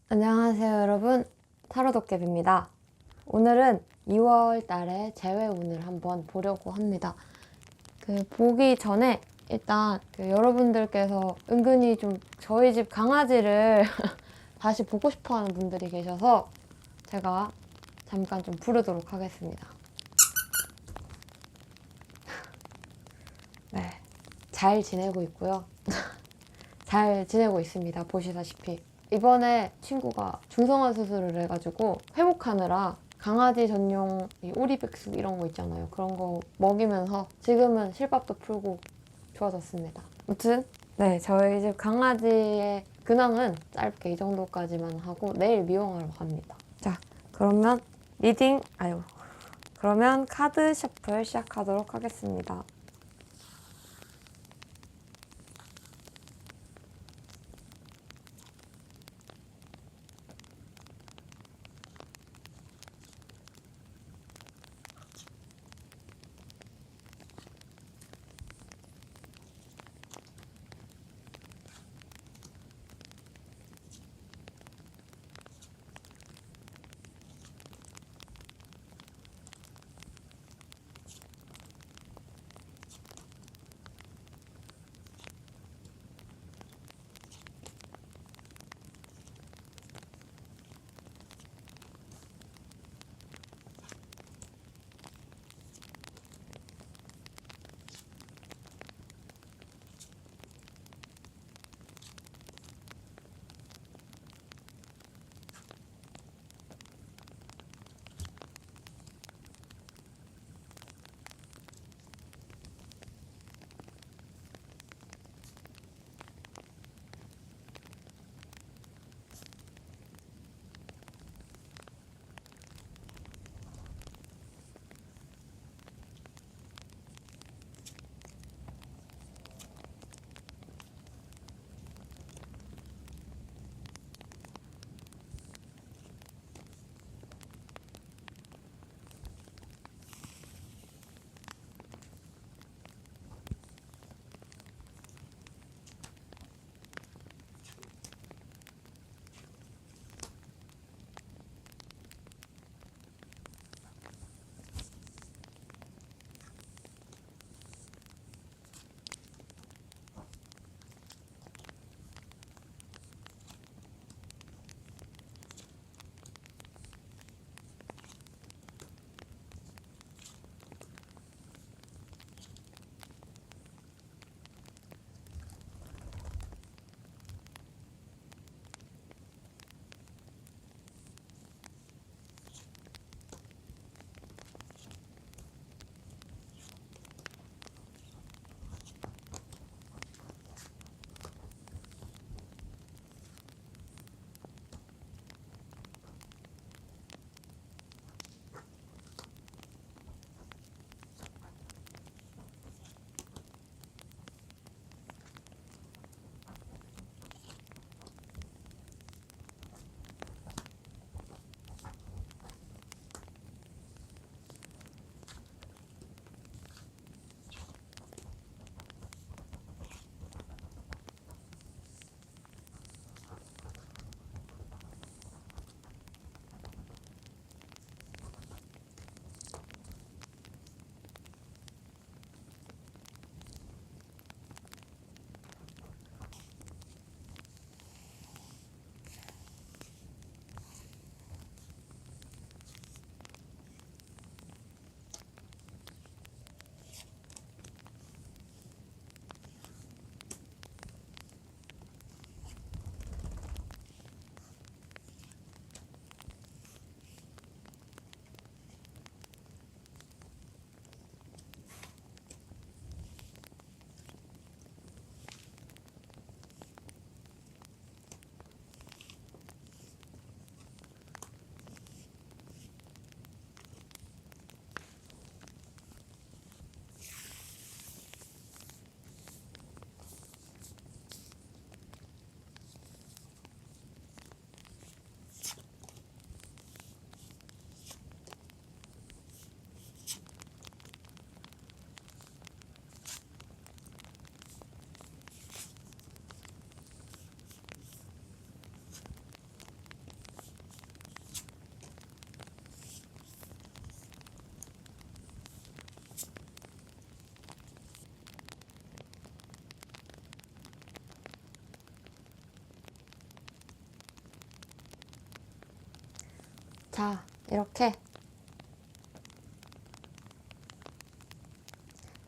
안녕하세요, 여러분. 타로도깨비입니다. 오늘은 2월 달의 재회운을 한번 보려고 합니다. 보기 전에 일단 여러분들께서 은근히 좀 저희 집 강아지를 다시 보고 싶어 하는 분들이 계셔서 제가 잠깐 좀 부르도록 하겠습니다. 네, 잘 지내고 있고요. 잘 지내고 있습니다. 보시다시피. 이번에 친구가 중성화 수술을 해가지고 회복하느라 강아지 전용 오리백숙 이런 거 있잖아요. 그런 거 먹이면서 지금은 실밥도 풀고 좋아졌습니다. 아무튼 네, 저희 집 강아지의 근황은 짧게 이 정도까지만 하고 내일 미용하러 갑니다. 자, 그러면 그러면 카드 셔플 시작하도록 하겠습니다.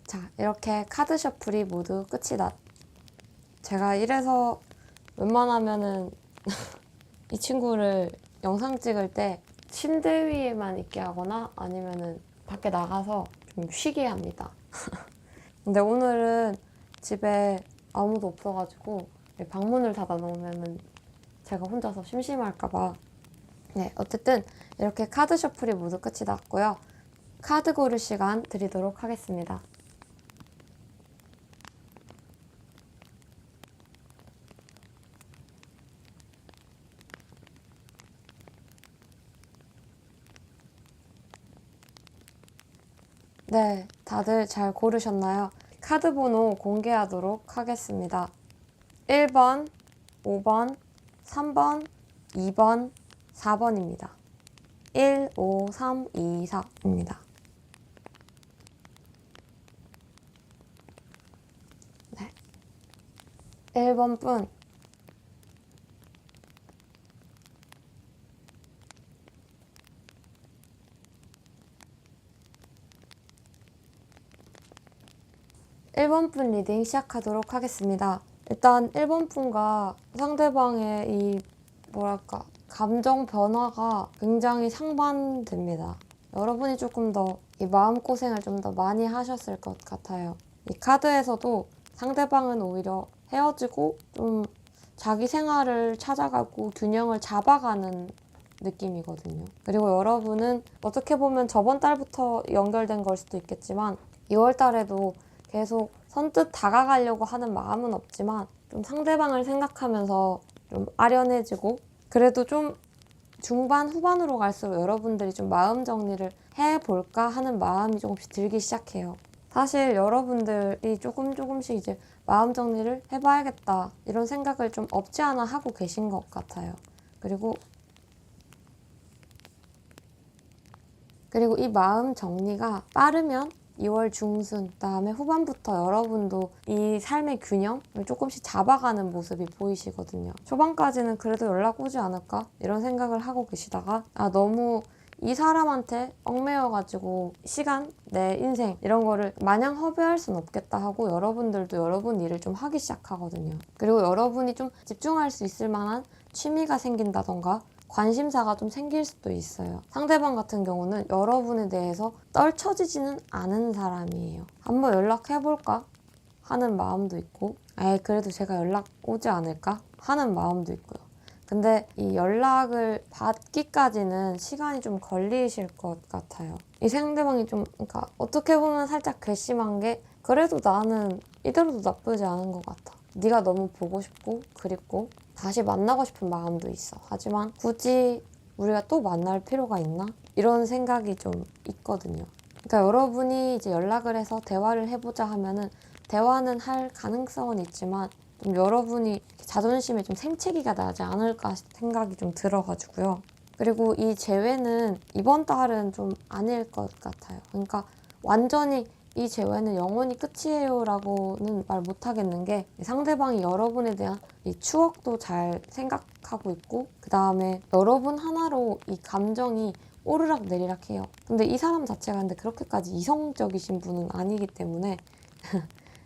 자, 이렇게 카드 셔플이 모두 끝이 제가 이래서 웬만하면은 이 친구를 영상 찍을 때 침대 위에만 있게 하거나 아니면은 밖에 나가서 좀 쉬게 합니다. 근데 오늘은 집에 아무도 없어가지고 방문을 닫아 놓으면은 제가 혼자서 심심할까봐. 네, 어쨌든 이렇게 카드 셔플이 모두 끝이 났고요. 카드 고를 시간 드리도록 하겠습니다. 네, 다들 잘 고르셨나요? 카드 번호 공개하도록 하겠습니다. 1번, 5번, 3번, 2번, 4번입니다. 1, 5, 3, 2, 4입니다. 네. 1번 분. (1번) 분 리딩 시작하도록 하겠습니다. 일단 1번 분과 상대방의 이 뭐랄까 감정 변화가 굉장히 상반됩니다. 여러분이 조금 더 이 마음고생을 좀 더 많이 하셨을 것 같아요. 이 카드에서도 상대방은 오히려 헤어지고 좀 자기 생활을 찾아가고 균형을 잡아가는 느낌이거든요. 그리고 여러분은 어떻게 보면 저번 달부터 연결된 걸 수도 있겠지만 2월 달에도 계속 선뜻 다가가려고 하는 마음은 없지만 좀 상대방을 생각하면서 좀 아련해지고 그래도 좀 중반 후반으로 갈수록 여러분들이 좀 마음 정리를 해볼까 하는 마음이 조금씩 들기 시작해요. 사실 여러분들이 조금씩 이제 마음 정리를 해봐야겠다 이런 생각을 좀 없지 않아 하고 계신 것 같아요. 그리고 이 마음 정리가 빠르면 2월 중순, 그다음에 후반부터 여러분도 이 삶의 균형을 조금씩 잡아가는 모습이 보이시거든요. 초반까지는 그래도 연락 오지 않을까? 이런 생각을 하고 계시다가 너무 이 사람한테 얽매여가지고 시간, 내 인생 이런 거를 마냥 허비할 순 없겠다 하고 여러분들도 여러분 일을 좀 하기 시작하거든요. 그리고 여러분이 좀 집중할 수 있을 만한 취미가 생긴다던가 관심사가 좀 생길 수도 있어요. 상대방 같은 경우는 여러분에 대해서 떨쳐지지는 않은 사람이에요. 한번 연락해볼까 하는 마음도 있고 그래도 제가 연락 오지 않을까 하는 마음도 있고요. 근데 이 연락을 받기까지는 시간이 좀 걸리실 것 같아요. 이 상대방이 좀 그러니까 어떻게 보면 살짝 괘씸한 게 그래도 나는 이대로도 나쁘지 않은 것 같아. 네가 너무 보고 싶고 그립고 다시 만나고 싶은 마음도 있어. 하지만 굳이 우리가 또 만날 필요가 있나? 이런 생각이 좀 있거든요. 그러니까 여러분이 이제 연락을 해서 대화를 해보자 하면은 대화는 할 가능성은 있지만 좀 여러분이 자존심에 좀 생채기가 나지 않을까 생각이 좀 들어가지고요. 그리고 이 재회는 이번 달은 좀 아닐 것 같아요. 그러니까 완전히 이 재회는 영원히 끝이에요 라고는 말 못하겠는 게 상대방이 여러분에 대한 이 추억도 잘 생각하고 있고 그 다음에 여러분 하나로 이 감정이 오르락 내리락 해요. 근데 이 사람 자체가 근데 그렇게까지 이성적이신 분은 아니기 때문에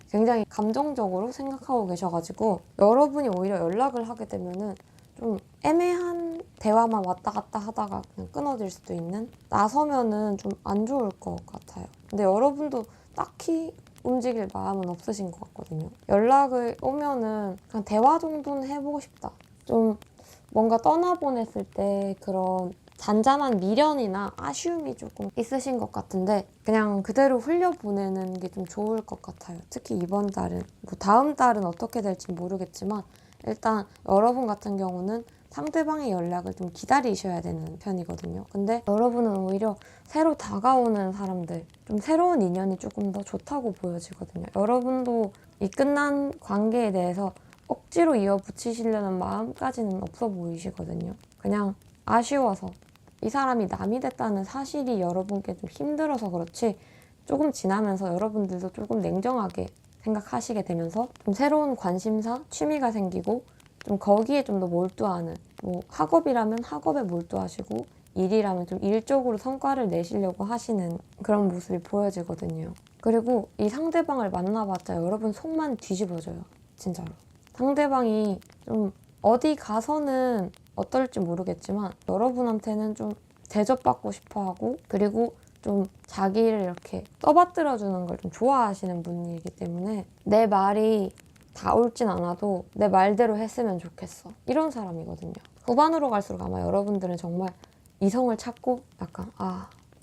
굉장히 감정적으로 생각하고 계셔가지고 여러분이 오히려 연락을 하게 되면은 좀 애매한 대화만 왔다 갔다 하다가 그냥 끊어질 수도 있는 나서면은 좀 안 좋을 것 같아요. 근데 여러분도 딱히 움직일 마음은 없으신 것 같거든요. 연락을 오면은 그냥 대화 정도는 해보고 싶다. 좀 뭔가 떠나보냈을 때 그런 잔잔한 미련이나 아쉬움이 조금 있으신 것 같은데 그냥 그대로 흘려보내는 게 좀 좋을 것 같아요. 특히 이번 달은. 뭐 다음 달은 어떻게 될지 모르겠지만 일단 여러분 같은 경우는 상대방의 연락을 좀 기다리셔야 되는 편이거든요. 근데 여러분은 오히려 새로 다가오는 사람들, 좀 새로운 인연이 조금 더 좋다고 보여지거든요. 여러분도 이 끝난 관계에 대해서 억지로 이어붙이시려는 마음까지는 없어 보이시거든요. 그냥 아쉬워서 이 사람이 남이 됐다는 사실이 여러분께 좀 힘들어서 그렇지 조금 지나면서 여러분들도 조금 냉정하게 생각하시게 되면서 좀 새로운 관심사, 취미가 생기고 좀 거기에 좀 더 몰두하는 뭐 학업이라면 학업에 몰두하시고 일이라면 좀 일적으로 성과를 내시려고 하시는 그런 모습이 보여지거든요. 그리고 이 상대방을 만나봤자 여러분 속만 뒤집어져요. 진짜로. 상대방이 좀 어디 가서는 어떨지 모르겠지만 여러분한테는 좀 대접받고 싶어 하고, 그리고 좀 자기를 이렇게 떠받들어주는 걸 좀 좋아하시는 분이기 때문에 내 말이 다 옳진 않아도 내 말대로 했으면 좋겠어. 이런 사람이거든요. 후반으로 갈수록 아마 여러분들은 정말 이성을 찾고 약간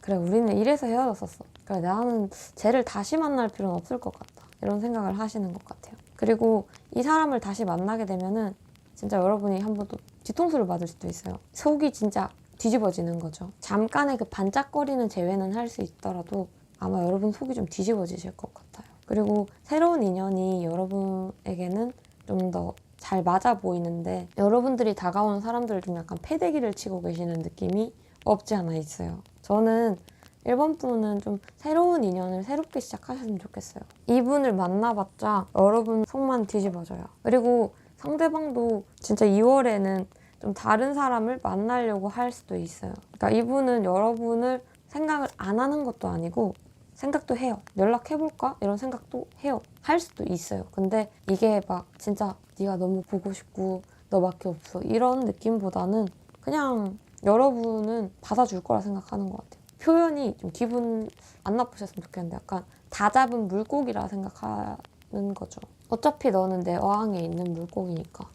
그래 우리는 이래서 헤어졌었어. 그래 나는 쟤를 다시 만날 필요는 없을 것 같다. 이런 생각을 하시는 것 같아요. 그리고 이 사람을 다시 만나게 되면은 진짜 여러분이 한번 또 뒤통수를 맞을 수도 있어요. 속이 진짜 뒤집어지는 거죠. 잠깐의 그 반짝거리는 재회는 할 수 있더라도 아마 여러분 속이 좀 뒤집어지실 것 같아요. 그리고 새로운 인연이 여러분에게는 좀 더 잘 맞아 보이는데 여러분들이 다가오는 사람들을 좀 약간 패대기를 치고 계시는 느낌이 없지 않아 있어요. 저는 1번 분은 좀 새로운 인연을 새롭게 시작하셨으면 좋겠어요. 이분을 만나봤자 여러분 속만 뒤집어져요. 그리고 상대방도 진짜 2월에는 좀 다른 사람을 만나려고 할 수도 있어요. 그러니까 이분은 여러분을 생각을 안 하는 것도 아니고 생각도 해요. 연락해볼까? 이런 생각도 해요. 할 수도 있어요. 근데 이게 막 진짜 네가 너무 보고 싶고 너밖에 없어 이런 느낌보다는 그냥 여러분은 받아줄 거라 생각하는 것 같아요. 표현이 좀 기분 안 나쁘셨으면 좋겠는데 약간 다 잡은 물고기라 생각하는 거죠. 어차피 너는 내 어항에 있는 물고기니까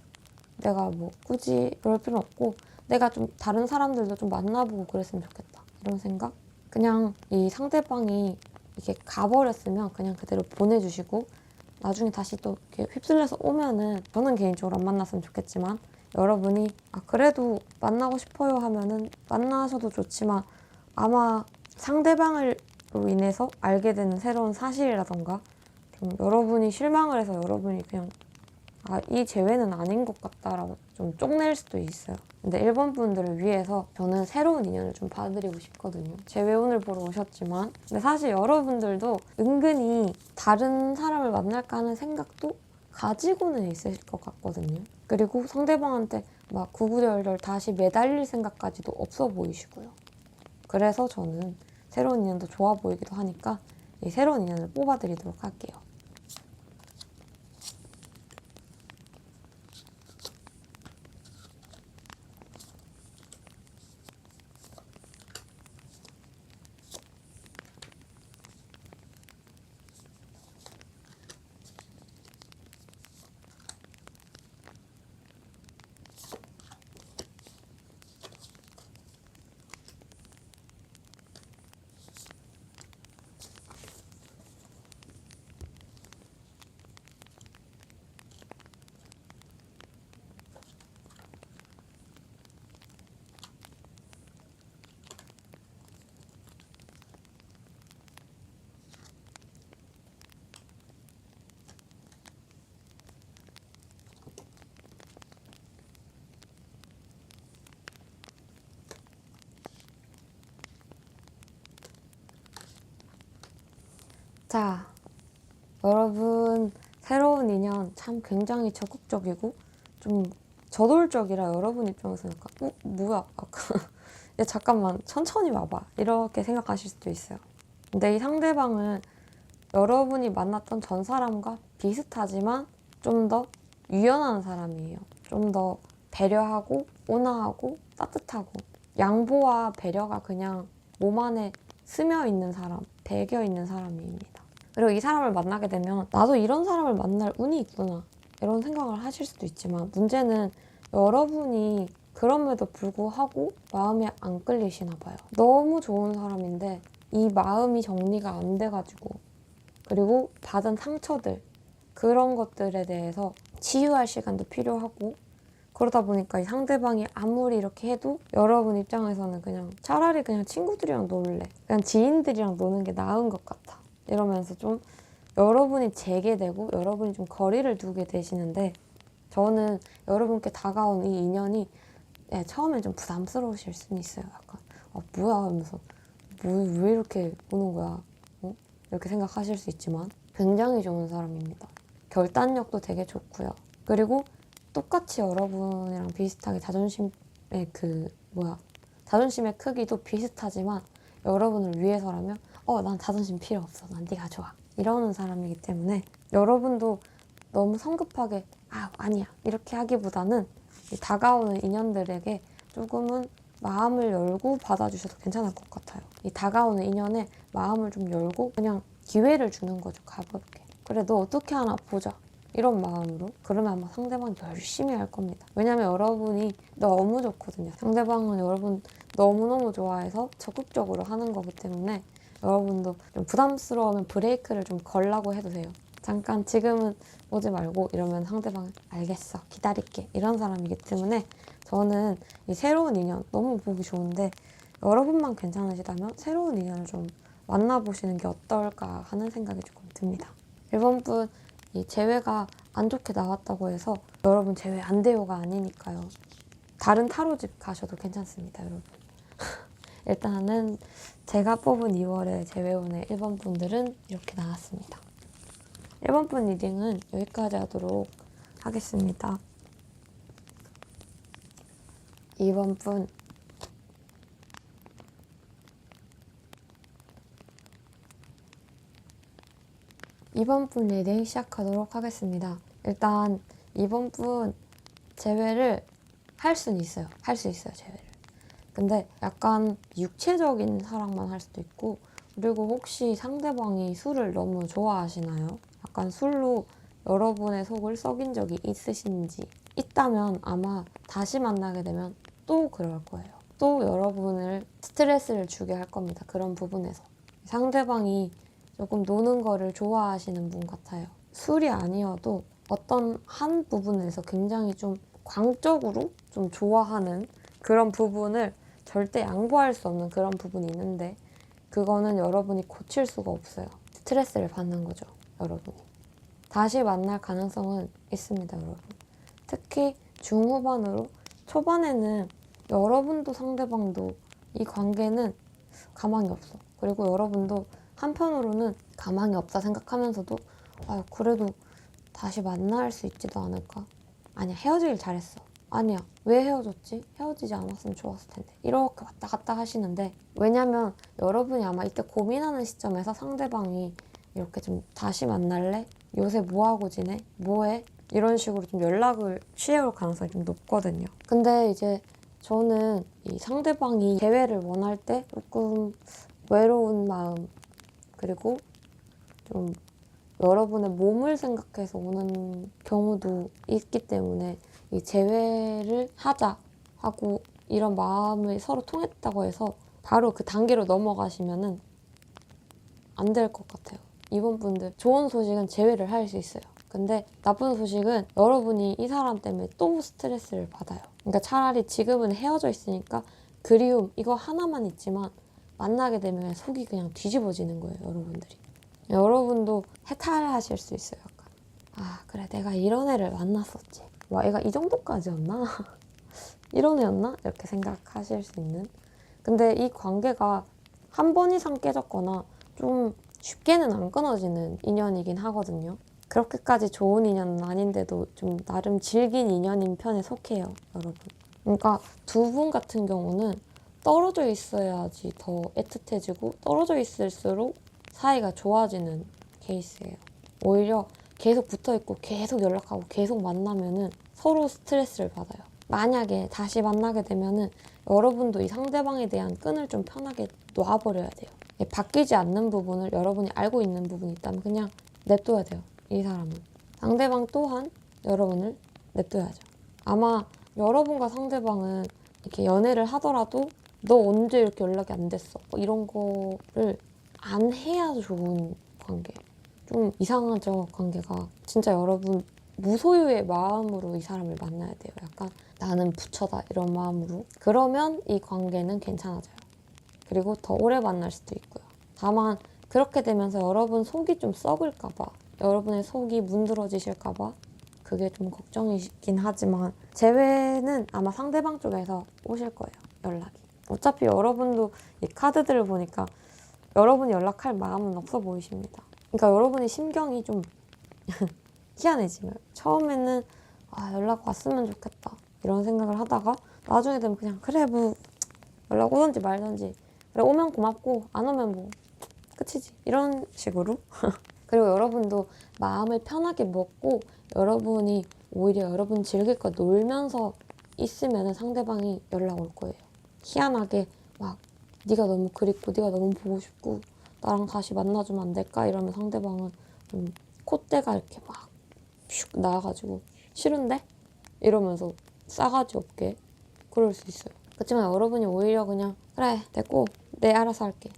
내가 뭐 굳이 그럴 필요는 없고 내가 좀 다른 사람들도 좀 만나보고 그랬으면 좋겠다. 이런 생각? 그냥 이 상대방이 이렇게 가버렸으면 그냥 그대로 보내주시고 나중에 다시 또 이렇게 휩쓸려서 오면은 저는 개인적으로 안 만났으면 좋겠지만 여러분이 그래도 만나고 싶어요 하면은 만나셔도 좋지만 아마 상대방으로 인해서 알게 되는 새로운 사실이라던가 좀 여러분이 실망을 해서 여러분이 그냥 이 재회는 아닌 것 같다라고 좀 쪽낼 수도 있어요. 근데 1번 분들을 위해서 저는 새로운 인연을 좀 봐드리고 싶거든요. 재회운을 보러 오셨지만 근데 사실 여러분들도 은근히 다른 사람을 만날까 하는 생각도 가지고는 있으실 것 같거든요. 그리고 상대방한테 막 구구절절 다시 매달릴 생각까지도 없어 보이시고요. 그래서 저는 새로운 인연도 좋아 보이기도 하니까 이 새로운 인연을 뽑아드리도록 할게요. 자, 여러분 새로운 인연 참 굉장히 적극적이고 좀 저돌적이라 여러분 입장에서는 약간 뭐야? 야, 잠깐만 천천히 와봐 이렇게 생각하실 수도 있어요. 근데 이 상대방은 여러분이 만났던 전 사람과 비슷하지만 좀 더 유연한 사람이에요. 좀 더 배려하고 온화하고 따뜻하고 양보와 배려가 그냥 몸 안에 스며 있는 사람, 배겨 있는 사람입니다. 그리고 이 사람을 만나게 되면 나도 이런 사람을 만날 운이 있구나 이런 생각을 하실 수도 있지만 문제는 여러분이 그럼에도 불구하고 마음에 안 끌리시나 봐요. 너무 좋은 사람인데 이 마음이 정리가 안 돼가지고 그리고 받은 상처들 그런 것들에 대해서 치유할 시간도 필요하고 그러다 보니까 이 상대방이 아무리 이렇게 해도 여러분 입장에서는 그냥 차라리 그냥 친구들이랑 놀래 그냥 지인들이랑 노는 게 나은 것 같아 이러면서 좀 여러분이 재게 되고 여러분이 좀 거리를 두게 되시는데 저는 여러분께 다가온 이 인연이 처음엔 좀 부담스러우실 수는 있어요. 약간 뭐야 하면서 왜 이렇게 오는 거야 이렇게 생각하실 수 있지만 굉장히 좋은 사람입니다. 결단력도 되게 좋고요. 그리고 똑같이 여러분이랑 비슷하게 자존심에 자존심의 크기도 비슷하지만 여러분을 위해서라면 난 자존심 필요 없어. 난 네가 좋아. 이러는 사람이기 때문에 여러분도 너무 성급하게 아니야 이렇게 하기보다는 이 다가오는 인연들에게 조금은 마음을 열고 받아주셔도 괜찮을 것 같아요. 이 다가오는 인연에 마음을 좀 열고 그냥 기회를 주는 거죠. 가볍게. 그래 너 어떻게 하나 보자. 이런 마음으로. 그러면 아마 상대방이 열심히 할 겁니다. 왜냐면 여러분이 너무 좋거든요. 상대방은 여러분 너무너무 좋아해서 적극적으로 하는 거기 때문에 여러분도 좀 부담스러우면 브레이크를 좀 걸라고 해도 돼요. 잠깐 지금은 오지 말고 이러면 상대방은 알겠어 기다릴게 이런 사람이기 때문에 저는 이 새로운 인연 너무 보기 좋은데 여러분만 괜찮으시다면 새로운 인연을 좀 만나보시는 게 어떨까 하는 생각이 조금 듭니다. 1번 분 이 재회가 안 좋게 나왔다고 해서 여러분 재회 안 돼요가 아니니까요. 다른 타로집 가셔도 괜찮습니다, 여러분. 일단은 제가 뽑은 2월의 재회운의 1번 분들은 이렇게 나왔습니다. 1번 분 리딩은 여기까지 하도록 하겠습니다. 2번 분 리딩 시작하도록 하겠습니다. 일단 2번 분 재회를 할 수는 있어요. 할 수 있어요, 재회를. 근데 약간 육체적인 사랑만 할 수도 있고 그리고 혹시 상대방이 술을 너무 좋아하시나요? 약간 술로 여러분의 속을 썩인 적이 있으신지 있다면 아마 다시 만나게 되면 또 그럴 거예요. 또 여러분을 스트레스를 주게 할 겁니다. 그런 부분에서. 상대방이 조금 노는 거를 좋아하시는 분 같아요. 술이 아니어도 어떤 한 부분에서 굉장히 좀 광적으로 좀 좋아하는 그런 부분을 절대 양보할 수 없는 그런 부분이 있는데 그거는 여러분이 고칠 수가 없어요. 스트레스를 받는 거죠, 여러분이. 다시 만날 가능성은 있습니다, 여러분. 특히 중후반으로 초반에는 여러분도 상대방도 이 관계는 가망이 없어. 그리고 여러분도 한편으로는 가망이 없다 생각하면서도 그래도 다시 만날 수 있지도 않을까? 아니야, 헤어지길 잘했어. 아니야, 왜 헤어졌지? 헤어지지 않았으면 좋았을 텐데. 이렇게 왔다 갔다 하시는데 왜냐면 여러분이 아마 이때 고민하는 시점에서 상대방이 이렇게 좀 다시 만날래? 요새 뭐하고 지내? 뭐해? 이런 식으로 좀 연락을 취해올 가능성이 좀 높거든요. 근데 이제 저는 이 상대방이 재회를 원할 때 조금 외로운 마음 그리고 좀 여러분의 몸을 생각해서 오는 경우도 있기 때문에 이 재회를 하자 하고 이런 마음이 서로 통했다고 해서 바로 그 단계로 넘어가시면은 안 될 것 같아요. 이번 분들 좋은 소식은 재회를 할 수 있어요. 근데 나쁜 소식은 여러분이 이 사람 때문에 또 스트레스를 받아요. 그러니까 차라리 지금은 헤어져 있으니까 그리움 이거 하나만 있지만 만나게 되면 속이 그냥 뒤집어지는 거예요, 여러분들이. 여러분도 해탈하실 수 있어요. 약간 그래 내가 이런 애를 만났었지. 와 애가 이 정도까지였나? 이런 애였나? 이렇게 생각하실 수 있는. 근데 이 관계가 한 번 이상 깨졌거나 좀 쉽게는 안 끊어지는 인연이긴 하거든요. 그렇게까지 좋은 인연은 아닌데도 좀 나름 질긴 인연인 편에 속해요, 여러분. 그러니까 두 분 같은 경우는 떨어져 있어야지 더 애틋해지고 떨어져 있을수록 사이가 좋아지는 케이스예요. 오히려 계속 붙어있고 계속 연락하고 계속 만나면은 서로 스트레스를 받아요. 만약에 다시 만나게 되면은 여러분도 이 상대방에 대한 끈을 좀 편하게 놔버려야 돼요. 바뀌지 않는 부분을 여러분이 알고 있는 부분이 있다면 그냥 냅둬야 돼요. 이 사람은. 상대방 또한 여러분을 냅둬야죠. 아마 여러분과 상대방은 이렇게 연애를 하더라도 너 언제 이렇게 연락이 안 됐어? 이런 거를 안 해야 좋은 관계. 좀 이상하죠, 관계가. 진짜 여러분 무소유의 마음으로 이 사람을 만나야 돼요. 약간 나는 부처다 이런 마음으로. 그러면 이 관계는 괜찮아져요. 그리고 더 오래 만날 수도 있고요. 다만 그렇게 되면서 여러분 속이 좀 썩을까 봐, 여러분의 속이 문드러지실까 봐 그게 좀 걱정이긴 하지만 재회는 아마 상대방 쪽에서 오실 거예요, 연락이. 어차피 여러분도 이 카드들을 보니까 여러분이 연락할 마음은 없어 보이십니다. 그러니까 여러분의 심경이 좀 희한해지면 처음에는 연락 왔으면 좋겠다 이런 생각을 하다가 나중에 되면 그냥 그래 뭐 연락 오든지 말든지 그래 오면 고맙고 안 오면 뭐 끝이지 이런 식으로 그리고 여러분도 마음을 편하게 먹고 여러분이 오히려 여러분 즐길 거 놀면서 있으면 상대방이 연락 올 거예요. 희한하게 막 네가 너무 그립고 네가 너무 보고 싶고 나랑 다시 만나주면 안 될까 이러면 상대방은 좀 콧대가 이렇게 막 슉 나와가지고 싫은데? 이러면서 싸가지 없게 그럴 수 있어요. 그렇지만 여러분이 오히려 그냥 그래 됐고 내 알아서 할게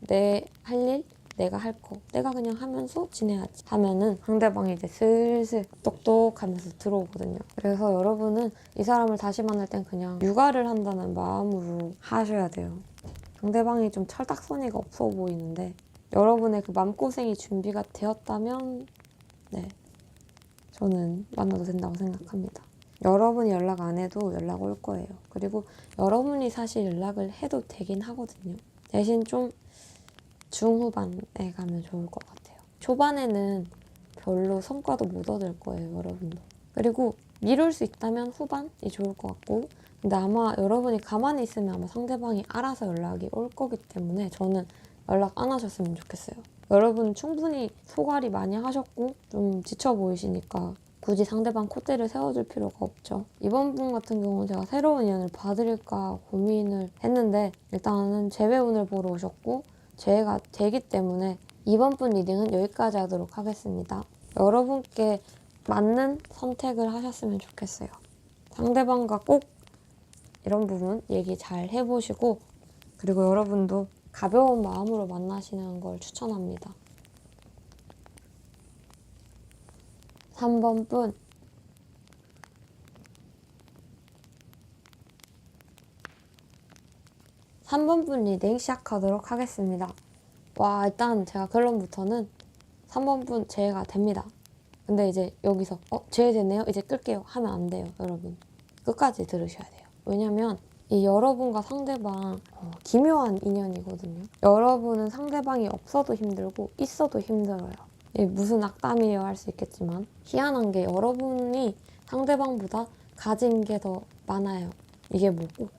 내 할 일 내가 할 거 내가 그냥 하면서 지내야지 하면은 상대방이 이제 슬슬 똑똑하면서 들어오거든요. 그래서 여러분은 이 사람을 다시 만날 땐 그냥 육아를 한다는 마음으로 하셔야 돼요. 상대방이 좀 철딱서니가 없어 보이는데 여러분의 그 마음고생이 준비가 되었다면 네 저는 만나도 된다고 생각합니다. 여러분이 연락 안 해도 연락 올 거예요. 그리고 여러분이 사실 연락을 해도 되긴 하거든요. 대신 좀 중후반에 가면 좋을 것 같아요. 초반에는 별로 성과도 못 얻을 거예요, 여러분도. 그리고 미룰 수 있다면 후반이 좋을 것 같고 근데 아마 여러분이 가만히 있으면 아마 상대방이 알아서 연락이 올 거기 때문에 저는 연락 안 하셨으면 좋겠어요. 여러분 충분히 소갈이 많이 하셨고 좀 지쳐 보이시니까 굳이 상대방 콧대를 세워줄 필요가 없죠. 이번 분 같은 경우는 제가 새로운 인연을 봐드릴까 고민을 했는데 일단은 재회운을 보러 오셨고 재해가 되기 때문에 이번 분 리딩은 여기까지 하도록 하겠습니다. 여러분께 맞는 선택을 하셨으면 좋겠어요. 상대방과 꼭 이런 부분 얘기 잘 해보시고 그리고 여러분도 가벼운 마음으로 만나시는 걸 추천합니다. 3번 분 3번 분 리딩 시작하도록 하겠습니다. 와 일단 제가 결론부터는 3번 분 재해가 됩니다. 근데 이제 여기서 재해됐네요? 이제 끌게요 하면 안 돼요. 여러분 끝까지 들으셔야 돼요. 왜냐면 이 여러분과 상대방 기묘한 인연이거든요. 여러분은 상대방이 없어도 힘들고 있어도 힘들어요. 무슨 악담이에요 할 수 있겠지만 희한한 게 여러분이 상대방보다 가진 게 더 많아요. 이게 뭐고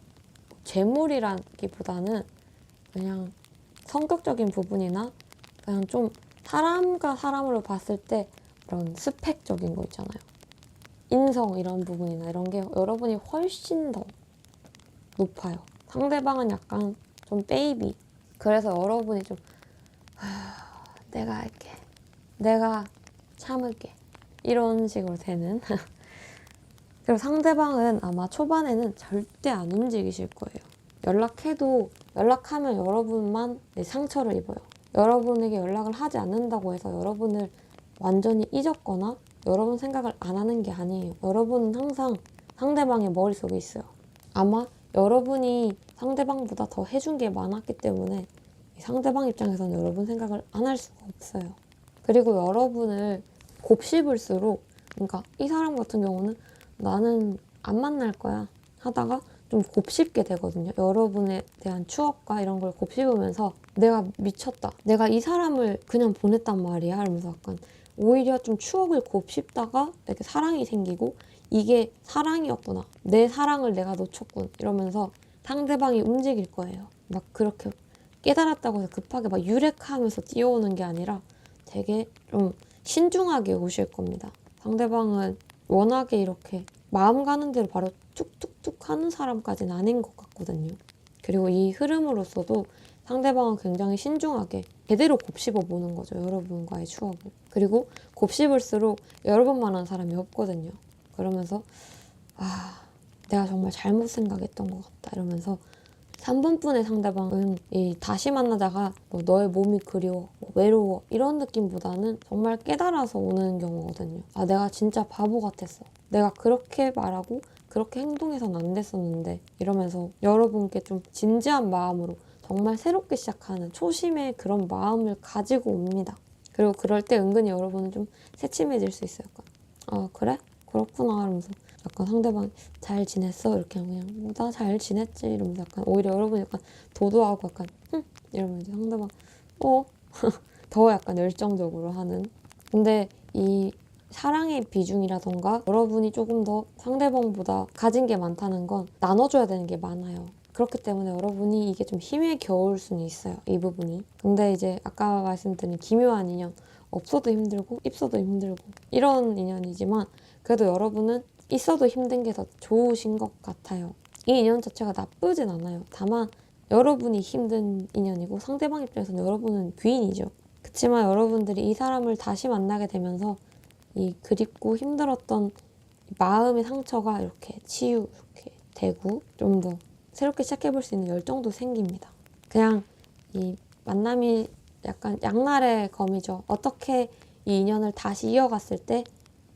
재물이라기보다는 그냥 성격적인 부분이나 그냥 좀 사람과 사람으로 봤을 때 그런 스펙적인 거 있잖아요. 인성 이런 부분이나 이런 게 여러분이 훨씬 더 높아요. 상대방은 약간 좀 베이비. 그래서 여러분이 좀 내가 할게. 내가 참을게. 이런 식으로 되는. 그리고 상대방은 아마 초반에는 절대 안 움직이실 거예요. 연락하면 여러분만 상처를 입어요. 여러분에게 연락을 하지 않는다고 해서 여러분을 완전히 잊었거나 여러분 생각을 안 하는 게 아니에요. 여러분은 항상 상대방의 머릿속에 있어요. 아마 여러분이 상대방보다 더 해준 게 많았기 때문에 상대방 입장에서는 여러분 생각을 안 할 수가 없어요. 그리고 여러분을 곱씹을수록 그러니까 이 사람 같은 경우는 나는 안 만날 거야 하다가 좀 곱씹게 되거든요. 여러분에 대한 추억과 이런 걸 곱씹으면서 내가 미쳤다. 내가 이 사람을 그냥 보냈단 말이야 하면서 약간 오히려 좀 추억을 곱씹다가 이렇게 사랑이 생기고 이게 사랑이었구나. 내 사랑을 내가 놓쳤군. 이러면서 상대방이 움직일 거예요. 막 그렇게 깨달았다고 해서 급하게 막 유력하면서 뛰어오는 게 아니라 되게 좀 신중하게 오실 겁니다. 상대방은 워낙에 이렇게 마음 가는 대로 바로 툭툭툭 하는 사람까지는 아닌 것 같거든요. 그리고 이 흐름으로서도 상대방은 굉장히 신중하게 제대로 곱씹어 보는 거죠. 여러분과의 추억을. 그리고 곱씹을수록 여러분만한 사람이 없거든요. 그러면서 내가 정말 잘못 생각했던 것 같다 이러면서 3번 분의 상대방은 다시 만나다가 너의 몸이 그리워, 외로워 이런 느낌보다는 정말 깨달아서 오는 경우거든요. 내가 진짜 바보 같았어. 내가 그렇게 말하고 그렇게 행동해서는 안 됐었는데 이러면서 여러분께 좀 진지한 마음으로 정말 새롭게 시작하는 초심의 그런 마음을 가지고 옵니다. 그리고 그럴 때 은근히 여러분은 좀 새침해질 수 있어요. 약간 그래? 그렇구나 이러면서 약간 상대방 잘 지냈어? 이렇게 그냥 나 잘 지냈지 이러면서 약간 오히려 여러분이 약간 도도하고 약간 이러면 이제 상대방 더 약간 열정적으로 하는. 근데 이 사랑의 비중이라던가 여러분이 조금 더 상대방보다 가진 게 많다는 건 나눠줘야 되는 게 많아요. 그렇기 때문에 여러분이 이게 좀 힘에 겨울 수는 있어요. 이 부분이. 근데 이제 아까 말씀드린 기묘한 인연, 없어도 힘들고 있어도 힘들고 이런 인연이지만 그래도 여러분은 있어도 힘든 게 더 좋으신 것 같아요. 이 인연 자체가 나쁘진 않아요. 다만 여러분이 힘든 인연이고 상대방 입장에서는 여러분은 귀인이죠. 그렇지만 여러분들이 이 사람을 다시 만나게 되면서 이 그립고 힘들었던 마음의 상처가 이렇게 이렇게 되고 좀 더 새롭게 시작해볼 수 있는 열정도 생깁니다. 그냥 이 만남이 약간 양날의 검이죠. 어떻게 이 인연을 다시 이어갔을 때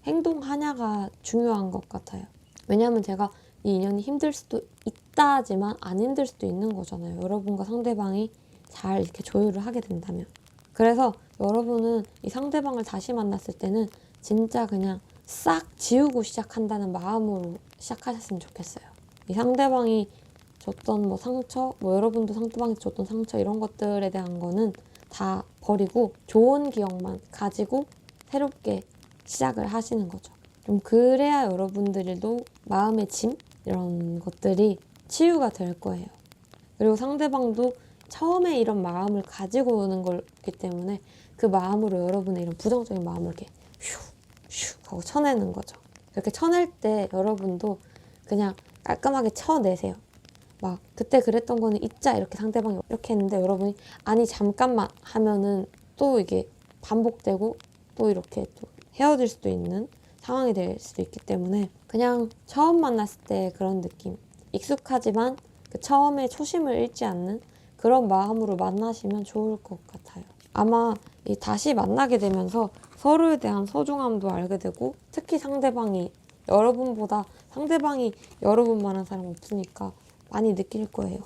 행동하냐가 중요한 것 같아요. 왜냐하면 제가 이 인연이 힘들 수도 있다지만 안 힘들 수도 있는 거잖아요. 여러분과 상대방이 잘 이렇게 조율을 하게 된다면. 그래서 여러분은 이 상대방을 다시 만났을 때는 진짜 그냥 싹 지우고 시작한다는 마음으로 시작하셨으면 좋겠어요. 이 상대방이 줬던 뭐 상처, 뭐 여러분도 상대방이 줬던 상처 이런 것들에 대한 거는 다 버리고 좋은 기억만 가지고 새롭게 시작을 하시는 거죠. 좀 그래야 여러분들도 마음의 짐 이런 것들이 치유가 될 거예요. 그리고 상대방도 처음에 이런 마음을 가지고 오는 거기 때문에 그 마음으로 여러분의 이런 부정적인 마음을 이렇게 슉슉 하고 쳐내는 거죠. 이렇게 쳐낼 때 여러분도 그냥 깔끔하게 쳐내세요. 막 그때 그랬던 거는 잊자 이렇게 상대방이 이렇게 했는데 여러분이 아니 잠깐만 하면은 또 이게 반복되고 또 이렇게 또 헤어질 수도 있는 상황이 될 수도 있기 때문에 그냥 처음 만났을 때 그런 느낌, 익숙하지만 그 처음에 초심을 잃지 않는 그런 마음으로 만나시면 좋을 것 같아요. 아마 이 다시 만나게 되면서 서로에 대한 소중함도 알게 되고 특히 상대방이 여러분보다 상대방이 여러분만한 사람 없으니까 많이 느낄 거예요.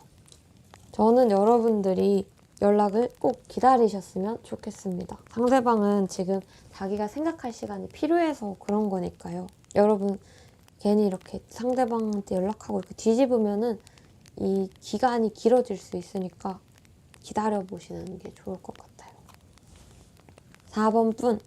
저는 여러분들이 연락을 꼭 기다리셨으면 좋겠습니다. 상대방은 지금 자기가 생각할 시간이 필요해서 그런 거니까요. 여러분 괜히 이렇게 상대방한테 연락하고 이렇게 뒤집으면은 이 기간이 길어질 수 있으니까 기다려보시는 게 좋을 것 같아요. 4번 분.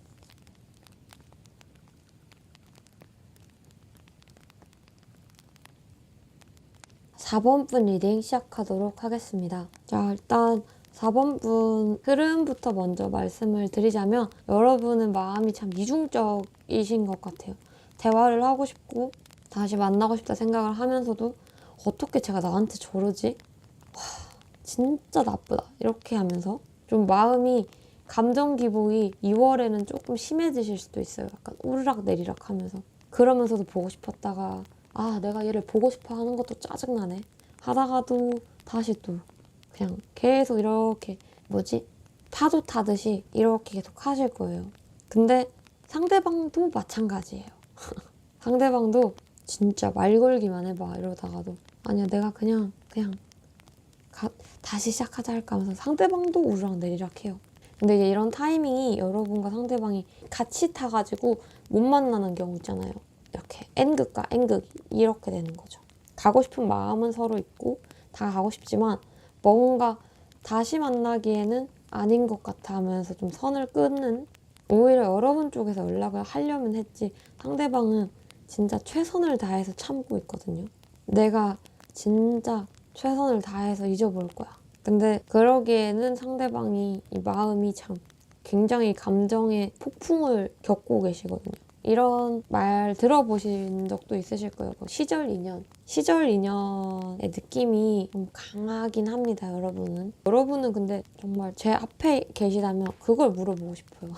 리딩 시작하도록 하겠습니다. 자, 일단 4번 분 흐름부터 먼저 말씀을 드리자면 여러분은 마음이 참 이중적이신 것 같아요. 대화를 하고 싶고 다시 만나고 싶다 생각을 하면서도 어떻게 제가 나한테 저러지? 와, 진짜 나쁘다. 이렇게 하면서 좀 마음이 감정 기복이 2월에는 조금 심해지실 수도 있어요. 약간 오르락 내리락 하면서. 그러면서도 보고 싶었다가 아, 내가 얘를 보고 싶어 하는 것도 짜증나네. 하다가도 다시 또 그냥 계속 이렇게 파도 타듯이 이렇게 계속 하실 거예요. 근데 상대방도 마찬가지예요. 상대방도 진짜 말 걸기만 해봐 이러다가도 아니야 내가 그냥 다시 시작하자 할까 하면서 상대방도 우르락 내리락 해요. 근데 이제 이런 타이밍이 여러분과 상대방이 같이 타가지고 못 만나는 경우 있잖아요. 이렇게 N극과 N극 이렇게 되는 거죠. 가고 싶은 마음은 서로 있고 다 가고 싶지만 뭔가 다시 만나기에는 아닌 것 같아 하면서 좀 선을 끊는 오히려 여러분 쪽에서 연락을 하려면 했지 상대방은 진짜 최선을 다해서 참고 있거든요. 내가 진짜 최선을 다해서 잊어볼 거야. 근데 그러기에는 상대방이 이 마음이 참 굉장히 감정의 폭풍을 겪고 계시거든요. 이런 말 들어보신 적도 있으실 거예요. 시절 인연의 느낌이 좀 강하긴 합니다, 여러분은. 여러분은 근데 정말 제 앞에 계시다면 그걸 물어보고 싶어요.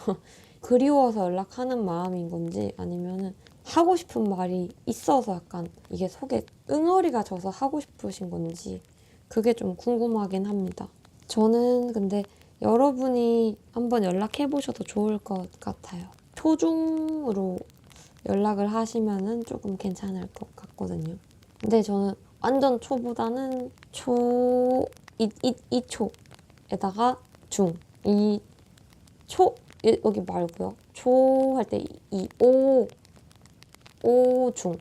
그리워서 연락하는 마음인 건지 아니면은 하고 싶은 말이 있어서 약간 이게 속에 응어리가 져서 하고 싶으신 건지 그게 좀 궁금하긴 합니다. 저는 근데 여러분이 한번 연락해 보셔도 좋을 것 같아요. 초중으로 연락을 하시면은 조금 괜찮을 것 같거든요. 근데 저는 완전 초보다는 이 초에다가 중. 이 초, 여기 말고요. 초 할 때 오중.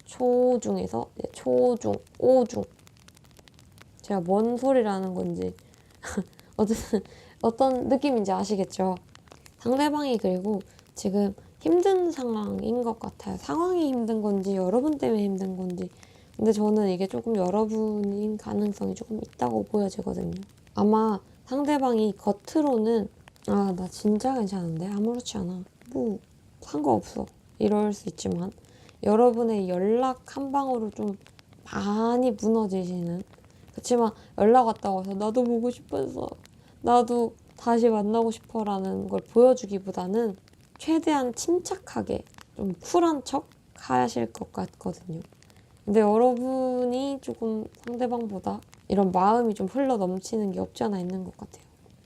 초중에서 초중, 오중. 제가 뭔 소리라는 건지 어쨌든 어떤 느낌인지 아시겠죠? 상대방이 그리고 지금 힘든 상황인 것 같아요. 상황이 힘든 건지 여러분 때문에 힘든 건지 근데 저는 이게 조금 여러분인 가능성이 조금 있다고 보여지거든요. 아마 상대방이 겉으로는 아, 나 진짜 괜찮은데? 아무렇지 않아. 뭐 상관없어. 이럴 수 있지만 여러분의 연락 한 방으로 좀 많이 무너지시는, 그렇지만 연락 왔다고 해서 나도 보고 싶어서 나도 다시 만나고 싶어라는 걸 보여주기보다는 최대한 침착하게 좀 쿨한 척 하실 것 같거든요. 근데 여러분이 조금 상대방보다 이런 마음이 좀 흘러 넘치는 게 없지 않아 있는 것 같아요.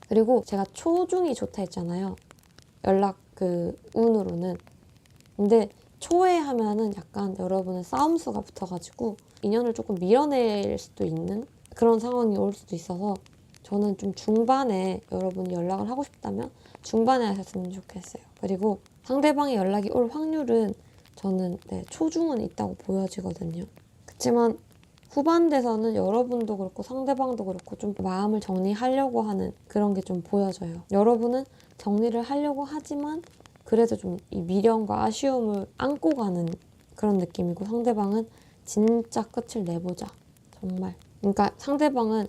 그리고 제가 초중이 좋다 했잖아요. 연락 그 운으로는. 근데 초에 하면은 약간 여러분은 싸움수가 붙어가지고 인연을 조금 밀어낼 수도 있는 그런 상황이 올 수도 있어서 저는 좀 중반에 여러분이 연락을 하고 싶다면 중반에 하셨으면 좋겠어요. 그리고 상대방의 연락이 올 확률은 저는 초중은 있다고 보여지거든요. 그렇지만 후반 돼서는 여러분도 그렇고 상대방도 그렇고 좀 마음을 정리하려고 하는 그런 게 좀 보여져요. 여러분은 정리를 하려고 하지만 그래도 좀 이 미련과 아쉬움을 안고 가는 그런 느낌이고, 상대방은 진짜 끝을 내보자. 정말. 그러니까 상대방은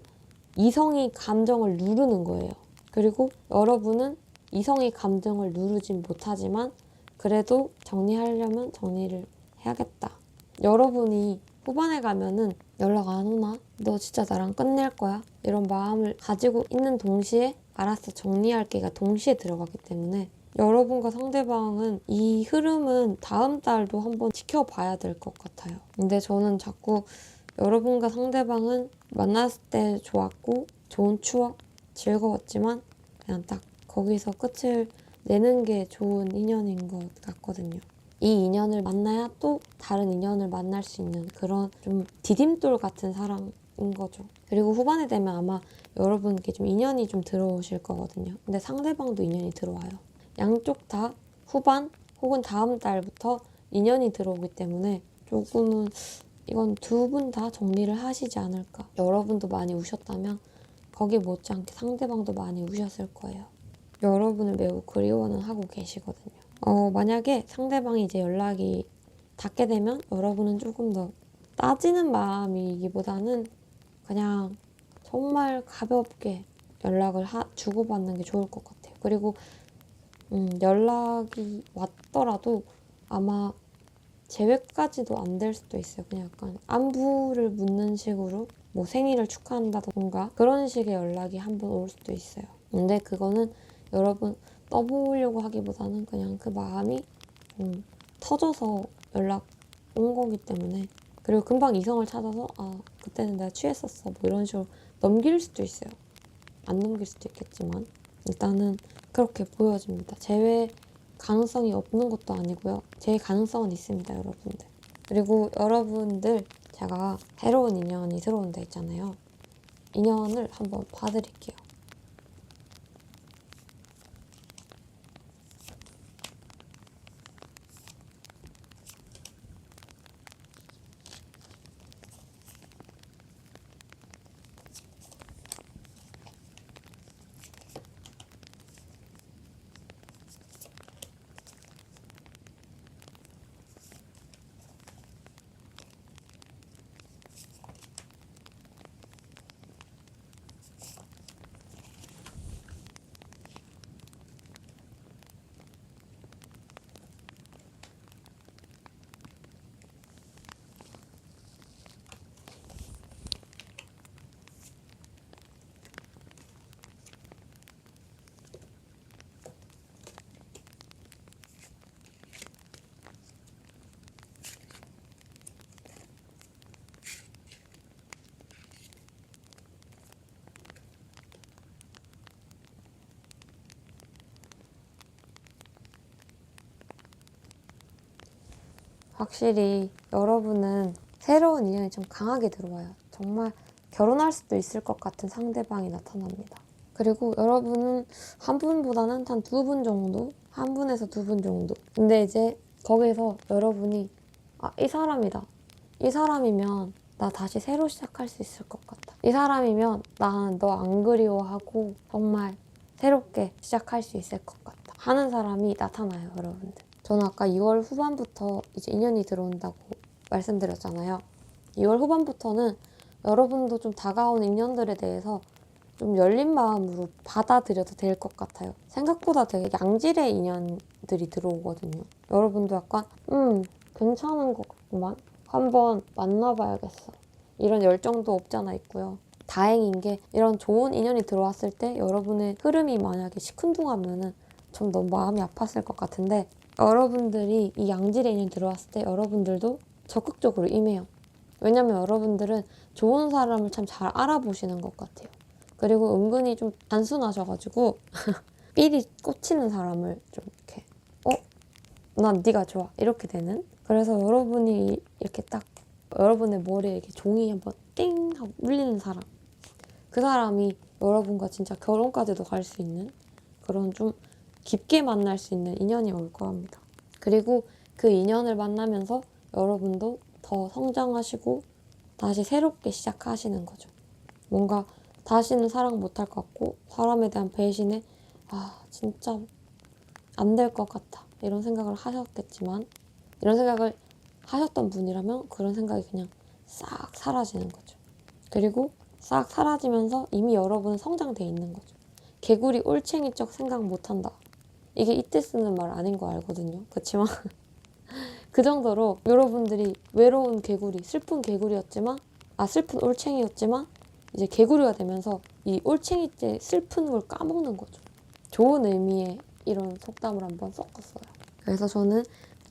이성이 감정을 누르는 거예요. 그리고 여러분은 이성이 감정을 누르진 못하지만 그래도 정리하려면 정리를 해야겠다. 여러분이 후반에 가면은 연락 안 오나? 너 진짜 나랑 끝낼 거야? 이런 마음을 가지고 있는 동시에 알았어, 정리할게가 동시에 들어가기 때문에 여러분과 상대방은 이 흐름은 다음 달도 한번 지켜봐야 될 것 같아요. 근데 저는 자꾸 여러분과 상대방은 만났을 때 좋았고 좋은 추억, 즐거웠지만 그냥 딱 거기서 끝을 내는 게 좋은 인연인 것 같거든요. 이 인연을 만나야 또 다른 인연을 만날 수 있는 그런 좀 디딤돌 같은 사랑인 거죠. 그리고 후반에 되면 아마 여러분께 좀 인연이 좀 들어오실 거거든요. 근데 상대방도 인연이 들어와요. 양쪽 다 후반 혹은 다음 달부터 인연이 들어오기 때문에 조금은 이건 두 분 다 정리를 하시지 않을까. 여러분도 많이 우셨다면 거기 못지않게 상대방도 많이 우셨을 거예요. 여러분을 매우 그리워는 하고 계시거든요. 만약에 상대방이 이제 연락이 닿게 되면 여러분은 조금 더 따지는 마음이기보다는 그냥 정말 가볍게 연락을 주고받는 게 좋을 것 같아요. 그리고 연락이 왔더라도 아마 재회까지도 안 될 수도 있어요. 그냥 약간 안부를 묻는 식으로 뭐 생일을 축하한다던가 그런 식의 연락이 한번 올 수도 있어요. 근데 그거는 여러분 떠보려고 하기보다는 그냥 그 마음이 터져서 연락 온 거기 때문에, 그리고 금방 이성을 찾아서 아 그때는 내가 취했었어 뭐 이런 식으로 넘길 수도 있어요. 안 넘길 수도 있겠지만 일단은 그렇게 보여집니다. 재회 가능성이 없는 것도 아니고요. 제 가능성은 있습니다, 여러분들. 그리고 여러분들 제가 새로운 인연이 들어온다 했잖아요. 인연을 한번 봐드릴게요. 확실히 여러분은 새로운 인연이 좀 강하게 들어와요. 정말 결혼할 수도 있을 것 같은 상대방이 나타납니다. 그리고 여러분은 한 분보다는 한 두 분 정도? 한 분에서 두 분 정도. 근데 이제 거기서 여러분이 아, 이 사람이다. 이 사람이면 나 다시 새로 시작할 수 있을 것 같다. 이 사람이면 나는 너 안 그리워하고 정말 새롭게 시작할 수 있을 것 같다 하는 사람이 나타나요, 여러분들. 저는 아까 2월 후반부터 이제 인연이 들어온다고 말씀드렸잖아요. 2월 후반부터는 여러분도 좀 다가오는 인연들에 대해서 좀 열린 마음으로 받아들여도 될 것 같아요. 생각보다 되게 양질의 인연들이 들어오거든요. 여러분도 약간 괜찮은 것 같구만. 한번 만나봐야겠어. 이런 열정도 없지 않아 있고요. 다행인 게 이런 좋은 인연이 들어왔을 때 여러분의 흐름이 만약에 시큰둥하면은 좀 너무 마음이 아팠을 것 같은데 여러분들이 이 양질의 인연이 들어왔을 때 여러분들도 적극적으로 임해요. 왜냐면 여러분들은 좋은 사람을 참 잘 알아보시는 것 같아요. 그리고 은근히 좀 단순하셔가지고 삘이 꽂히는 사람을 좀 이렇게 난 네가 좋아 이렇게 되는. 그래서 여러분이 이렇게 딱 여러분의 머리에 이렇게 종이 한번 띵 하고 울리는 사람, 그 사람이 여러분과 진짜 결혼까지도 갈 수 있는 그런 좀 깊게 만날 수 있는 인연이 올 겁니다. 그리고 그 인연을 만나면서 여러분도 더 성장하시고 다시 새롭게 시작하시는 거죠. 뭔가 다시는 사랑 못할 것 같고 사람에 대한 배신에 진짜 안 될 것 같아 이런 생각을 하셨겠지만, 이런 생각을 하셨던 분이라면 그런 생각이 그냥 싹 사라지는 거죠. 그리고 싹 사라지면서 이미 여러분은 성장돼 있는 거죠. 개구리 올챙이적 생각 못한다. 이게 이때 쓰는 말 아닌 거 알거든요. 그렇지만 그 정도로 여러분들이 외로운 개구리, 슬픈 개구리였지만 슬픈 올챙이였지만 이제 개구리가 되면서 이 올챙이 때 슬픈 걸 까먹는 거죠. 좋은 의미의 이런 속담을 한번 섞었어요. 그래서 저는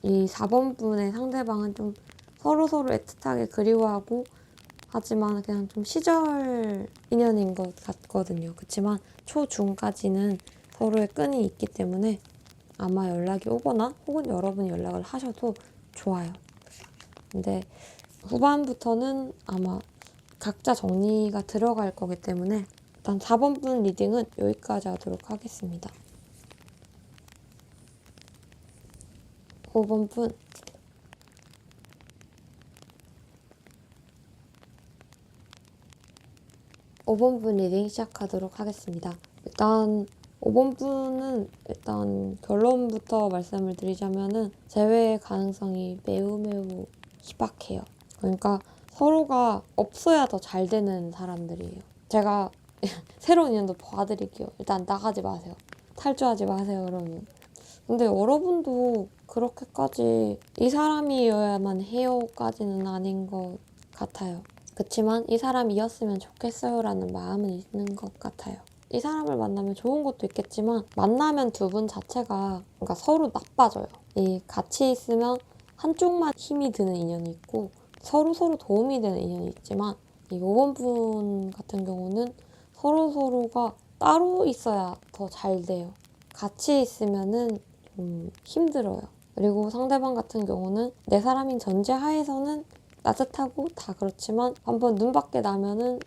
이 4번 분의 상대방은 좀 서로서로 애틋하게 그리워하고 하지만 그냥 좀 시절 인연인 것 같거든요. 그렇지만 초중까지는 서로의 끈이 있기 때문에 아마 연락이 오거나 혹은 여러분이 연락을 하셔도 좋아요. 근데 후반부터는 아마 각자 정리가 들어갈 거기 때문에 일단 4번 분 리딩은 여기까지 하도록 하겠습니다. 5번 분 5번 분 리딩 시작하도록 하겠습니다. 일단 5번 분은 일단 결론부터 말씀을 드리자면은 재회의 가능성이 매우 희박해요. 그러니까 서로가 없어야 더 잘 되는 사람들이에요. 제가 새로운 인연도 봐드릴게요. 일단 나가지 마세요. 탈주하지 마세요, 여러분. 근데 여러분도 그렇게까지 이 사람이어야만 해요까지는 아닌 것 같아요. 그치만 이 사람이었으면 좋겠어요 라는 마음은 있는 것 같아요. 이 사람을 만나면 좋은 것도 있겠지만 만나면 두 분 자체가 그러니까 서로 나빠져요. 이 같이 있으면 한쪽만 힘이 드는 인연이 있고 서로 도움이 되는 인연이 있지만 이 5번 분 같은 경우는 서로가 따로 있어야 더 잘 돼요. 같이 있으면은 좀 힘들어요. 그리고 상대방 같은 경우는 내 사람인 전제 하에서는 따뜻하고 다 그렇지만 한번 눈 밖에 나면은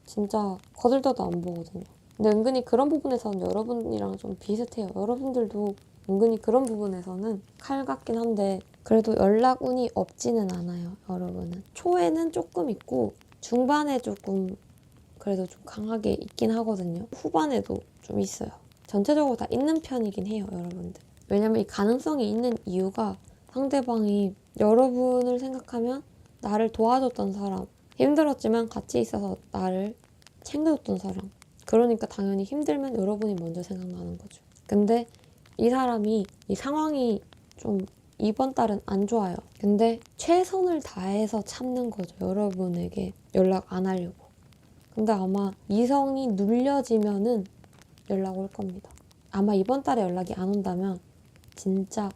진짜 거들떠도 안 보거든요. 근데 은근히 그런 부분에서는 여러분이랑 좀 비슷해요. 여러분들도 은근히 그런 부분에서는 칼 같긴 한데 그래도 연락 운이 없지는 않아요. 여러분은 초에는 조금 있고 중반에 조금 그래도 좀 강하게 있긴 하거든요. 후반에도 좀 있어요. 전체적으로 다 있는 편이긴 해요, 여러분들. 왜냐면 이 가능성이 있는 이유가 상대방이 여러분을 생각하면 나를 도와줬던 사람, 힘들었지만 같이 있어서 나를 챙겨줬던 사람. 그러니까 당연히 힘들면 여러분이 먼저 생각나는 거죠. 근데 이 사람이 이 상황이 좀 이번 달은 안 좋아요. 근데 최선을 다해서 참는 거죠. 여러분에게 연락 안 하려고. 근데 아마 이성이 눌려지면은 연락 올 겁니다. 아마 이번 달에 연락이 안 온다면 진짜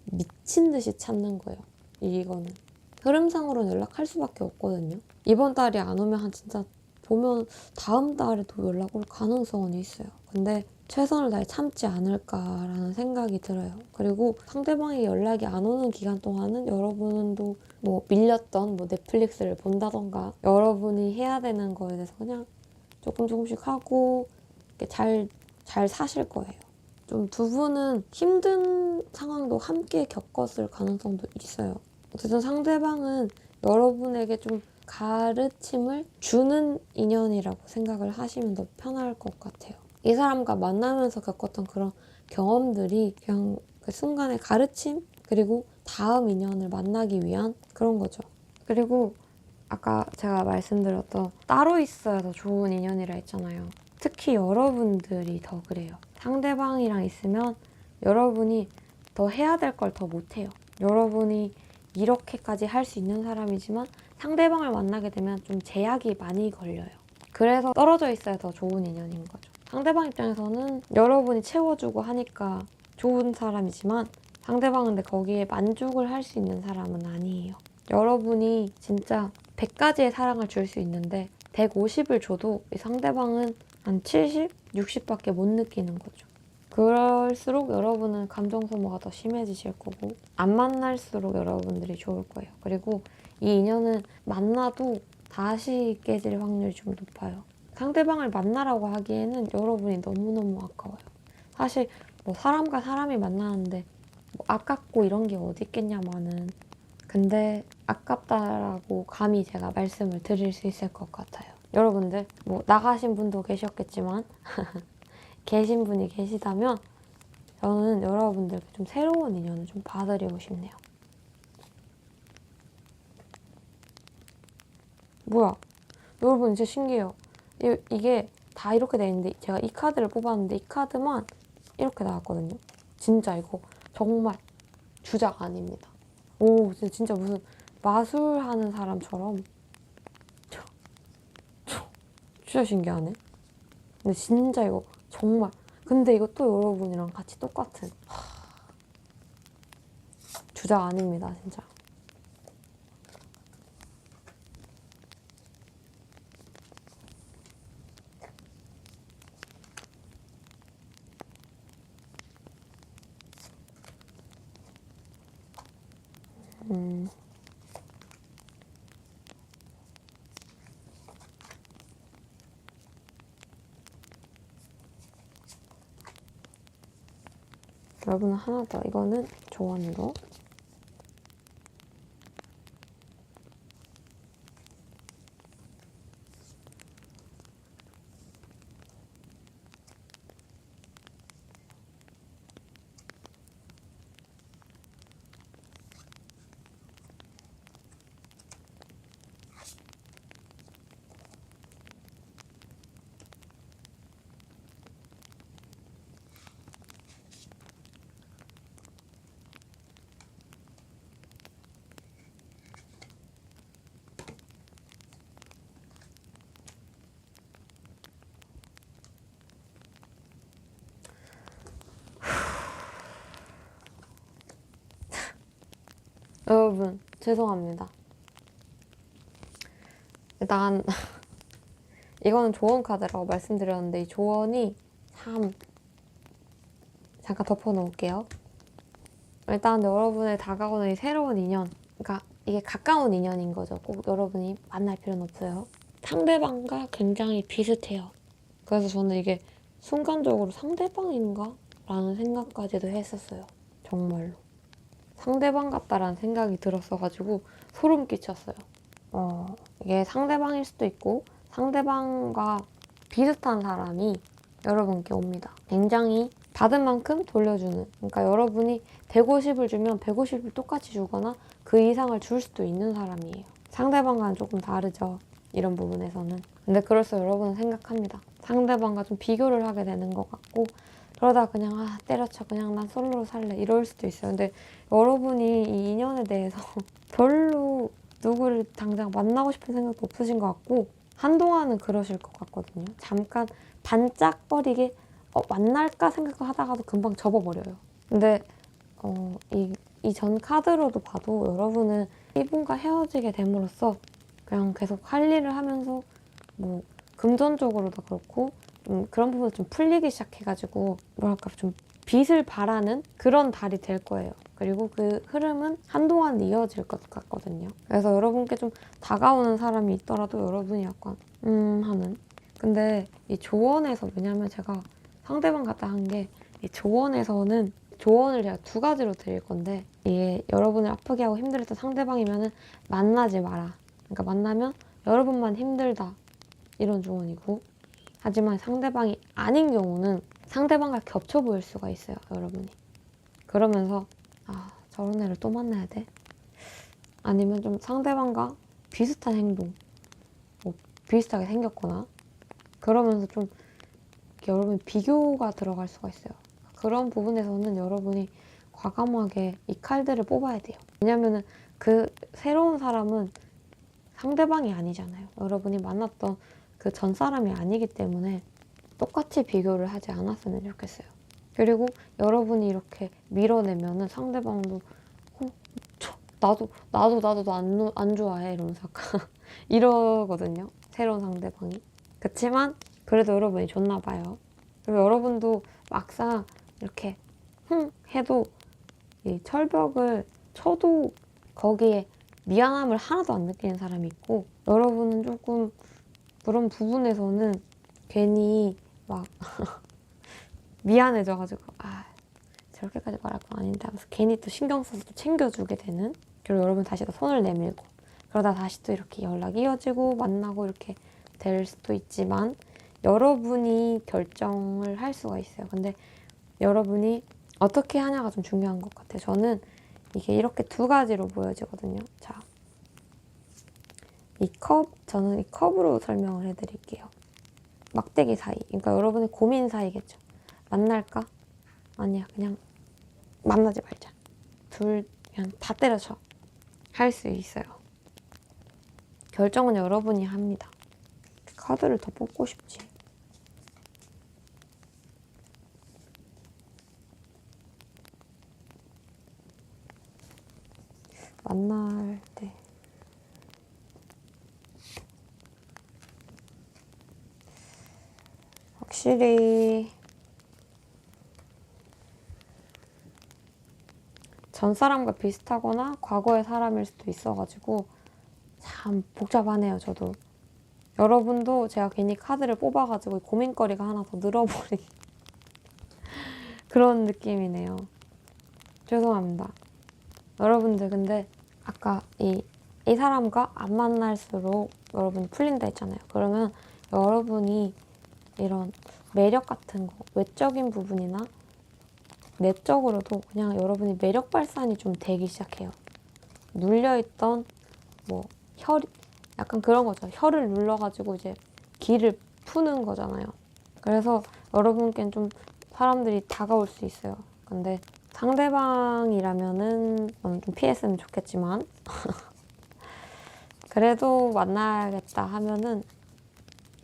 미친 듯이 참는 거예요. 이거는. 흐름상으로는 연락할 수밖에 없거든요. 이번 달이 안 오면 진짜 보면 다음 달에도 연락 올 가능성은 있어요. 근데 최선을 다해 참지 않을까라는 생각이 들어요. 그리고 상대방이 연락이 안 오는 기간 동안은 여러분도 뭐 밀렸던 뭐 넷플릭스를 본다던가 여러분이 해야 되는 거에 대해서 그냥 조금씩 하고 이렇게 잘 사실 거예요. 좀 두 분은 힘든 상황도 함께 겪었을 가능성도 있어요. 어쨌든 상대방은 여러분에게 좀 가르침을 주는 인연이라고 생각을 하시면 더 편할 것 같아요. 이 사람과 만나면서 겪었던 그런 경험들이 그냥 그 순간의 가르침 그리고 다음 인연을 만나기 위한 그런 거죠. 그리고 아까 제가 말씀드렸던 따로 있어야 더 좋은 인연이라 했잖아요. 특히 여러분들이 더 그래요. 상대방이랑 있으면 여러분이 더 해야 될 걸 더 못해요. 여러분이 이렇게까지 할 수 있는 사람이지만 상대방을 만나게 되면 좀 제약이 많이 걸려요. 그래서 떨어져 있어야 더 좋은 인연인 거죠. 상대방 입장에서는 여러분이 채워주고 하니까 좋은 사람이지만 상대방은 근데 거기에 만족을 할 수 있는 사람은 아니에요. 여러분이 진짜 100가지의 사랑을 줄 수 있는데 150을 줘도 이 상대방은 한 70, 60밖에 못 느끼는 거죠. 그럴수록 여러분은 감정 소모가 더 심해지실 거고 안 만날수록 여러분들이 좋을 거예요. 그리고 이 인연은 만나도 다시 깨질 확률이 좀 높아요. 상대방을 만나라고 하기에는 여러분이 너무너무 아까워요. 사실 뭐 사람과 사람이 만나는데 뭐 아깝고 이런 게 어디 있겠냐마는 근데 아깝다라고 감히 제가 말씀을 드릴 수 있을 것 같아요. 여러분들 뭐 나가신 분도 계셨겠지만 계신 분이 계시다면 저는 여러분들께 좀 새로운 인연을 좀 봐드리고 싶네요. 뭐야? 여러분 진짜 신기해요. 이게 다 이렇게 돼 있는데 제가 이 카드를 뽑았는데 이 카드만 이렇게 나왔거든요. 진짜 이거 정말 주작 아닙니다. 오 진짜 무슨 마술하는 사람처럼 진짜 신기하네. 근데 진짜 이거 정말 근데 이거 또 여러분이랑 같이 똑같은 주작 아닙니다 진짜. 여러분은 하나 더. 이거는 조언으로. 여러분 죄송합니다. 일단 이거는 조언 카드라고 말씀드렸는데 이 조언이 참 잠깐 덮어놓을게요. 일단 여러분의 다가오는 이 새로운 인연, 그러니까 이게 가까운 인연인 거죠. 꼭 여러분이 만날 필요는 없어요. 상대방과 굉장히 비슷해요. 그래서 저는 이게 순간적으로 상대방인가? 라는 생각까지도 했었어요. 정말로. 상대방 같다라는 생각이 들었어가지고 소름 끼쳤어요. 이게 상대방일 수도 있고 상대방과 비슷한 사람이 여러분께 옵니다. 굉장히 받은 만큼 돌려주는, 그러니까 여러분이 150을 주면 150을 똑같이 주거나 그 이상을 줄 수도 있는 사람이에요. 상대방과는 조금 다르죠. 이런 부분에서는. 근데 그래서 여러분은 생각합니다. 상대방과 좀 비교를 하게 되는 것 같고 그러다 그냥 때려쳐 그냥 난 솔로로 살래 이럴 수도 있어요. 근데 여러분이 이 인연에 대해서 별로 누구를 당장 만나고 싶은 생각도 없으신 것 같고 한동안은 그러실 것 같거든요. 잠깐 반짝거리게 만날까 생각하다가도 금방 접어버려요. 근데 이 전 카드로도 봐도 여러분은 이분과 헤어지게 됨으로써 그냥 계속 할 일을 하면서 뭐 금전적으로도 그렇고 그런 부분 좀 풀리기 시작해가지고 뭐랄까 좀 빛을 발하는 그런 달이 될 거예요. 그리고 그 흐름은 한동안 이어질 것 같거든요. 그래서 여러분께 좀 다가오는 사람이 있더라도 여러분이 약간 하는. 근데 이 조언에서 왜냐면 제가 상대방 같다 한 게 이 조언에서는 조언을 제가 두 가지로 드릴 건데 이게 여러분을 아프게 하고 힘들었던 상대방이면은 만나지 마라. 그러니까 만나면 여러분만 힘들다 이런 조언이고 하지만 상대방이 아닌 경우는 상대방과 겹쳐 보일 수가 있어요. 여러분이. 그러면서 저런 애를 또 만나야 돼? 아니면 좀 상대방과 비슷한 행동, 뭐 비슷하게 생겼거나 그러면서 좀 여러분 비교가 들어갈 수가 있어요. 그런 부분에서는 여러분이 과감하게 이 칼들을 뽑아야 돼요. 왜냐면은 그 새로운 사람은 상대방이 아니잖아요. 여러분이 만났던 그 전 사람이 아니기 때문에 똑같이 비교를 하지 않았으면 좋겠어요. 그리고 여러분이 이렇게 밀어내면은 상대방도 나도 안 좋아해 이러면서 약간 이러거든요. 새로운 상대방이. 그치만 그래도 여러분이 좋나 봐요. 그리고 여러분도 막상 이렇게 해도 이 철벽을 쳐도 거기에 미안함을 하나도 안 느끼는 사람이 있고, 여러분은 조금 그런 부분에서는 괜히 막 미안해져가지고 저렇게까지 말할 건 아닌데 하면서 괜히 또 신경 써서 또 챙겨주게 되는, 그리고 여러분 다시 또 손을 내밀고 그러다 다시 또 이렇게 연락이 이어지고 만나고 이렇게 될 수도 있지만 여러분이 결정을 할 수가 있어요. 근데 여러분이 어떻게 하냐가 좀 중요한 것 같아요. 저는 이게 이렇게 두 가지로 보여지거든요. 자, 저는 이 컵으로 설명을 해드릴게요. 막대기 사이, 그러니까 여러분의 고민 사이겠죠. 만날까? 아니야, 그냥 만나지 말자. 둘 그냥 다 때려쳐. 할 수 있어요. 결정은 여러분이 합니다. 카드를 더 뽑고 싶지. 만날 때 확실히 전 사람과 비슷하거나 과거의 사람일 수도 있어가지고 참 복잡하네요. 저도 여러분도 제가 괜히 카드를 뽑아가지고 고민거리가 하나 더 늘어버린 그런 느낌이네요. 죄송합니다. 여러분들 근데 아까 이 사람과 안 만날수록 여러분이 풀린다 했잖아요. 그러면 여러분이 이런 매력 같은 거, 외적인 부분이나 내적으로도 그냥 여러분이 매력 발산이 좀 되기 시작해요. 눌려있던 뭐 혈이 약간 그런 거죠. 혀를 눌러가지고 이제 기를 푸는 거잖아요. 그래서 여러분께는 좀 사람들이 다가올 수 있어요. 근데 상대방이라면은 좀 피했으면 좋겠지만 그래도 만나야겠다 하면은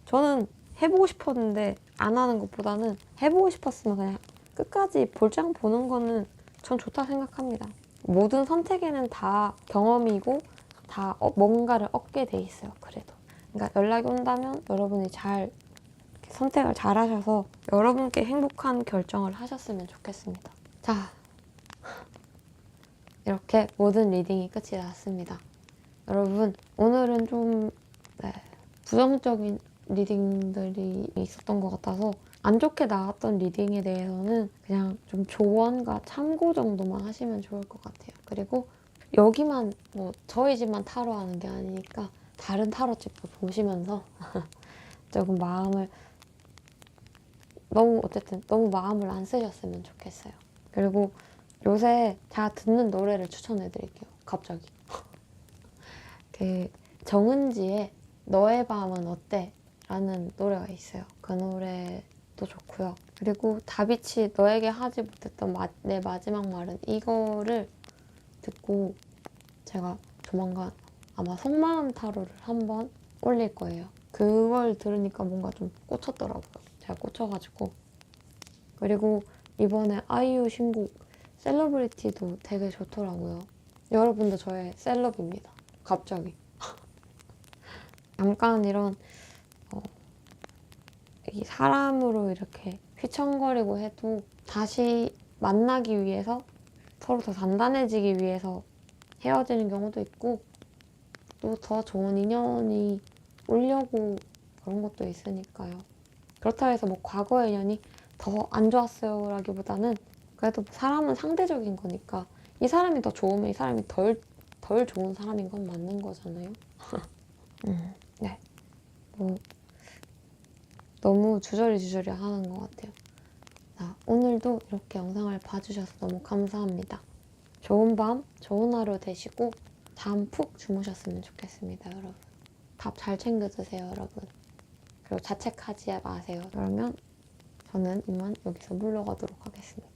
저는 해보고 싶었는데 안 하는 것보다는 해보고 싶었으면 그냥 끝까지 볼장 보는 거는 전 좋다 생각합니다. 모든 선택에는 다 경험이고 다 뭔가를 얻게 돼 있어요. 그래도 그러니까 연락이 온다면 여러분이 잘 선택을 잘 하셔서 여러분께 행복한 결정을 하셨으면 좋겠습니다. 자, 이렇게 모든 리딩이 끝이 났습니다. 여러분 오늘은 좀 부정적인 리딩들이 있었던 것 같아서 안 좋게 나왔던 리딩에 대해서는 그냥 좀 조언과 참고 정도만 하시면 좋을 것 같아요. 그리고 여기만 뭐 저희 집만 타로하는 게 아니니까 다른 타로집도 보시면서 조금 너무 마음을 안 쓰셨으면 좋겠어요. 그리고 요새 제가 듣는 노래를 추천해드릴게요. 갑자기 그 정은지의 너의 밤은 어때? 라는 노래가 있어요. 그 노래도 좋고요. 그리고 다비치 너에게 하지 못했던 내 마지막 말은, 이거를 듣고 제가 조만간 아마 속마음 타로를 한번 올릴 거예요. 그걸 들으니까 뭔가 좀 꽂혔더라고요. 제가 꽂혀가지고. 그리고 이번에 아이유 신곡 셀러브리티도 되게 좋더라고요. 여러분도 저의 셀럽입니다. 갑자기. 잠깐 이런 이 사람으로 이렇게 휘청거리고 해도 다시 만나기 위해서, 서로 더 단단해지기 위해서 헤어지는 경우도 있고 또 더 좋은 인연이 오려고 그런 것도 있으니까요. 그렇다고 해서 뭐 과거의 인연이 더 안 좋았어요 라기보다는 그래도 사람은 상대적인 거니까 이 사람이 더 좋으면 이 사람이 덜 좋은 사람인 건 맞는 거잖아요. 네. 뭐 너무 주저리 하는 것 같아요. 자, 오늘도 이렇게 영상을 봐주셔서 너무 감사합니다. 좋은 밤, 좋은 하루 되시고 잠 푹 주무셨으면 좋겠습니다, 여러분. 밥 잘 챙겨 드세요, 여러분. 그리고 자책하지 마세요. 그러면 저는 이만 여기서 물러가도록 하겠습니다.